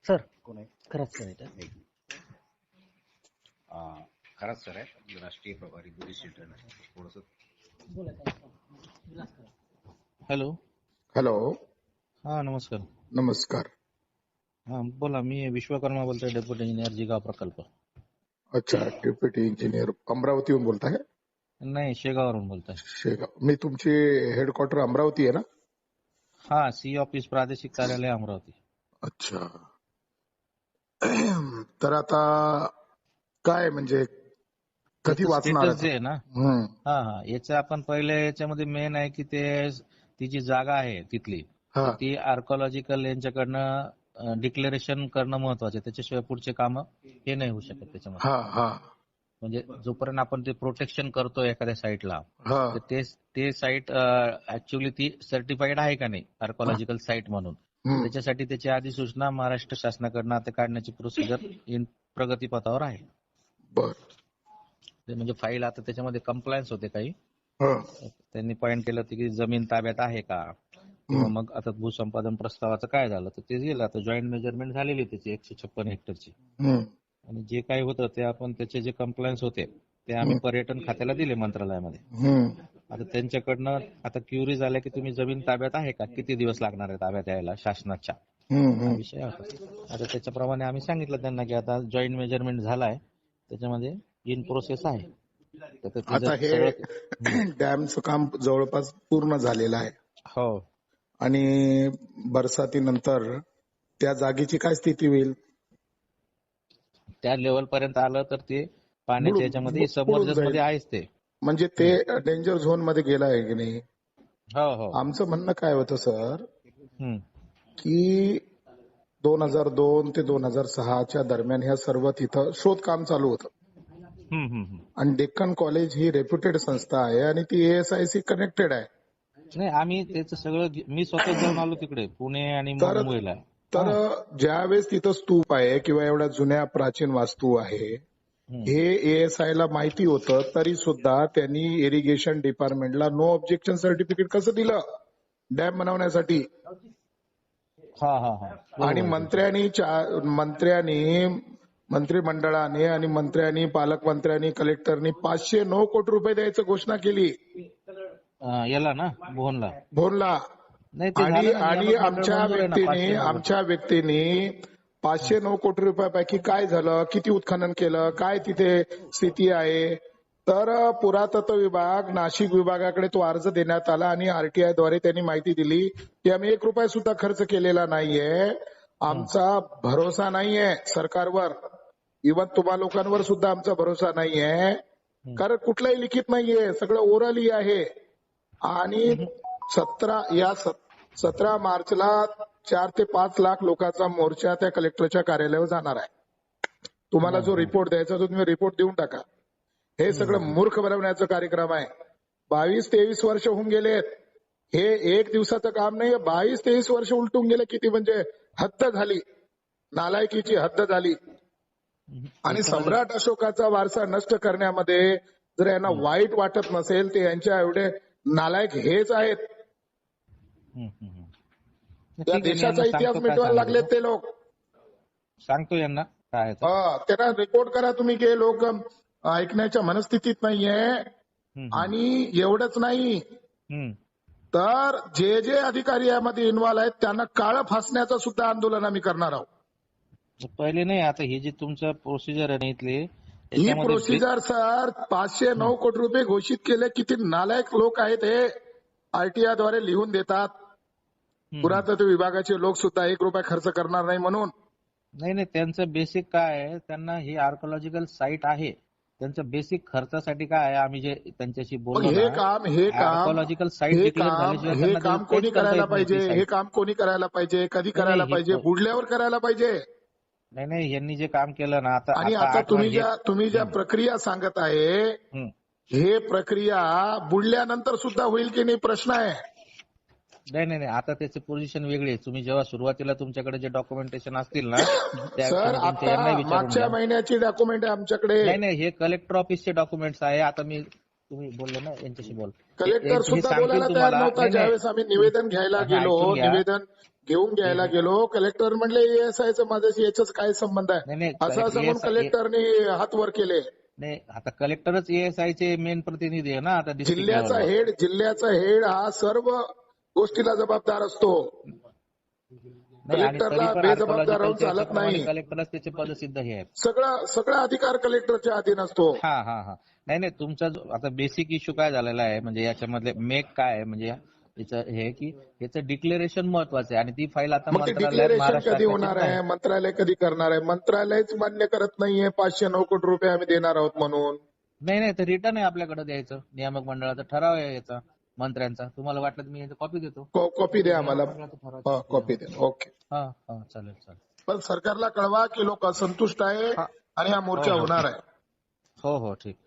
Sir कोण आहे? खरंच सर इथं एक खराच सर आहे, राष्ट्रीय प्रभारी बुद्धिस्ट इंटरनॅशनल. थोडस हॅलो. हॅलो. हा नमस्कार. नमस्कार. हा बोला, मी विश्वकर्मा बोलतोय, डेप्युटी इंजिनियर जिगाव प्रकल्प. अच्छा, डेप्युटी इंजिनियर अमरावतीहून बोलताय? नाही, शेगाववरून बोलतोय. शेगाव. मी तुमची हेडक्वार्टर अमरावती आहे ना? हा, सी ऑफिस प्रादेशिक कार्यालय अमरावती. अच्छा. तर आता काय म्हणजे कधी त्याचं वाचणार स्टेटस आता? जे आहे ना, हा याचं आपण पहिले याच्यामध्ये मेन आहे की ते ती जी जागा आहे तिथली, हा तर ती आर्कॉलॉजिकल यांच्याकडनं डिक्लेरेशन करणं महत्वाचं आहे. त्याच्याशिवाय पुढचे काम हे नाही होऊ शकत त्याच्यामध्ये. हा हा म्हणजे जोपर्यंत आपण ते प्रोटेक्शन करतो एखाद्या साईटला, हा तर ते साईट ऍक्च्युअली ती सर्टिफाईड आहे का नाही आर्कॉलॉजिकल साईट म्हणून, हम्म. त्याच्यासाठी त्याची अधिसूचना महाराष्ट्र शासनाकडनं आता काढण्याची प्रोसिजर प्रगतीपथावर आहे. बर. ते म्हणजे फाईल आता त्याच्यामध्ये कंप्लायन्स होते काही, हा. त्यांनी पॉईंट केलं होतं की जमीन ताब्यात आहे का, किंवा मग आता भूसंपादन प्रस्तावाचं काय झालं, तर ते गेलं. आता जॉईंट मेजरमेंट झालेली त्याची 156 हेक्टरची, हम्म. आणि जे काही होतं ते आपण त्याचे जे कंप्लायन्स होते ते आम्ही पर्यटन खात्याला दिले मंत्रालयामध्ये. हम्म. आता त्यांच्याकडनं आता क्युरी झाल्या की तुम्ही जमीन ताब्यात आहे का, किती दिवस लागणार आहे ताब्यात यायला शासनाच्या, हा विषय होता. आता त्याच्याप्रमाणे आम्ही सांगितलं त्यांना की आता जॉईंट मेजरमेंट झालाय, त्याच्यामध्ये इन प्रोसेस आहे. तर ते आता जर हे सगळं डॅमचं काम जवळपास पूर्ण झालेलं आहे हो, आणि बरसातीनंतर त्या जागेची काय स्थिती होईल? त्या लेवल पर्यंत आलं तर ते पाण्याच्या याच्यामध्ये बुडून सबमर्जन्स जाईल. मध्ये आहेच ते. म्हणजे ते डेंजर झोन मध्ये गेलं आहे की नाही? हो हो. आमचं म्हणणं काय होतं सर, हम्म. की 2002 ते 2006च्या दरम्यान ह्या सर्व तिथं शोधकाम चालू होतं. हम्म, हम्म. आणि डेक्कन कॉलेज ही रेप्युटेड संस्था आहे आणि ती ASIC कनेक्टेड आहे. नाही, आम्ही त्याचं सगळं मी स्वतः जाऊन आलो तिकडे, पुणे आणि मुंबईला. तर ज्यावेळेस तिथं स्तूप आहे किंवा एवढ्या जुन्या प्राचीन वास्तू आहे, हे ASI ला माहिती होतं, तरी सुद्धा त्यांनी इरिगेशन डिपार्टमेंटला नो ऑब्जेक्शन सर्टिफिकेट कसं दिलं डॅम बनवण्यासाठी? हा हा हा. आणि मंत्रिमंडळाने आणि मंत्र्यांनी, पालकमंत्र्यांनी, कलेक्टरनी 509 कोटी रुपये द्यायचं घोषणा केली याला ना भोनला. नाही ते आणि झालं ना, आणि नियामक आमच्या मंडळ मंजूर आहे ना, आमच्या व्यक्तीने 509 कोटी रुपयापैकी काय झालं, किती उत्खनन केलं, काय तिथे स्थिती आहे? तर पुरातत्व विभाग, नाशिक विभागाकडे तो अर्ज देण्यात आला आणि RTI द्वारे त्यांनी माहिती दिली की आम्ही 1 रुपया सुद्धा खर्च केलेला नाहीये. आमचा भरोसा नाहीये सरकारवर, इव्हन तुम्हा लोकांवर सुद्धा आमचा भरोसा नाहीये, कारण कुठलाही लिखित नाहीये, सगळं ओरली आहे. आणि 17 मार्चला 4 ते 5 लाख लोकांचा मोर्चा त्या कलेक्टरच्या कार्यालयावर जाणार आहे. तुम्हाला जो रिपोर्ट द्यायचा तो तुम्ही रिपोर्ट देऊन टाका. हे सगळं मूर्ख बनवण्याचा कार्यक्रम आहे. 22-23 वर्ष होऊन गेलेत. हे एक दिवसाचं काम नाही, 22-23 वर्ष उलटून गेले. किती म्हणजे हद्द झाली, नालायकीची हद्द झाली. आणि सम्राट अशोकाचा वारसा नष्ट करण्यामध्ये जर यांना वाईट वाटत नसेल, तर यांच्या एवढे नालायक हेच आहेत. त्या देशाचा इतिहास मिटवायला लागलेत ते लोक. सांगतो यांना काय त्यांना रिपोर्ट करा तुम्ही की लोक ऐकण्याच्या मनस्थितीत नाहीये. आणि एवढंच नाही तर जे अधिकारी यामध्ये इन्व्हॉल्व आहेत त्यांना काळं फासण्याचं सुद्धा आंदोलन आम्ही करणार आहोत. पहिले नाही, आता ही जी तुमचं प्रोसिजर आहे ना इथली, ही प्रोसिजर सर 509 कोटी रुपये घोषित केले. किती नालायक लोक आहेत हे. RTI द्वारे लिहून देतात. पुरातत्व विभागाचे लोक सुद्धा 1 रुपया खर्च करणार नाही म्हणून. नाही, त्यांचं बेसिक काय आहे, त्यांना ही आर्कॉलॉजिकल साईट आहे, त्यांचं बेसिक खर्चासाठी काय आहे, आम्ही जे त्यांच्याशी बोललो हे काम आर्कॉलॉजिकल साईट डिक्लेअर झाल्याशिवाय हे काम कोणी करायला पाहिजे? हे काम कोणी करायला पाहिजे? कधी करायला पाहिजे? बुडल्यावर करायला पाहिजे. नाही, यांनी जे काम केलं ना आता. आणि आता तुम्ही ज्या प्रक्रिया सांगत आहे, हे प्रक्रिया बुडल्यानंतर सुद्धा होईल की नाही प्रश्न आहे. नाही, आता त्याची पोझिशन वेगळी आहे. तुम्ही जेव्हा सुरुवातीला तुमच्याकडे जे डॉक्युमेंटेशन असतील ना, सर आता मागच्या महिन्याची डॉक्युमेंट आहे आमच्याकडे. नाही, हे कलेक्टर ऑफिसचे डॉक्युमेंट्स आहे. आता मी तुम्ही बोलले ना यांच्याशी बोल. कलेक्टर हे सुद्धा सांगतील बोलायला तयार तुम्हाला. नव्हता. नाही, नाही. ज्यावेळेस आम्ही निवेदन घ्यायला हा, गेलो, ऐकून घ्या. निवेदन घेऊन घ्यायला गेलो, कलेक्टर म्हणले ESIचं माझ्याशी याच्याच काय संबंध आहे, नाही, असं असं म्हणून ESI कलेक्टरने हात वर केले. नाही, आता कलेक्टरच ESI चे मेन प्रतिनिधी आहे ना आता डिस्ट्रिक्ट जिल्ह्याचा हेड हा सर्व गोष्टीला जबाबदार असतो. कलेक्टरला बेजबाबदार राहून चालत नाही. कलेक्टरच त्याचे पदसिद्ध हे आहेत. सगळा अधिकार कलेक्टरच्या अधीन असतो. हा हा हा. नाही तुमचा आता बेसिक इश्यू काय झालेला आहे म्हणजे याच्यामधले मेक काय आहे म्हणजे याचं हे की याचं डिक्लेरेशन महत्वाचं आहे आणि ती फाईल आता मग ते मंत्रालयात डिक्लेरेशन कधी होणार आहे, मंत्रालय कधी करणार आहे? मंत्रालयच मान्य करत नाहीये 509 कोटी रुपये आम्ही देणार आहोत म्हणून. नाही तर रिटर्न आहे आपल्याकडे द्यायचं. नियामक मंडळाचा ठराव आहे याचा मंत्र्यांचा. तुम्हाला वाटलं तर मी याची कॉपी देतो. कॉपी द्या आम्हाला. कॉपी द्या. ओके. हा चालेल. पण सरकारला कळवा की लोक असंतुष्ट आहे आणि हा मोर्चा होणार आहे. हो ठीक.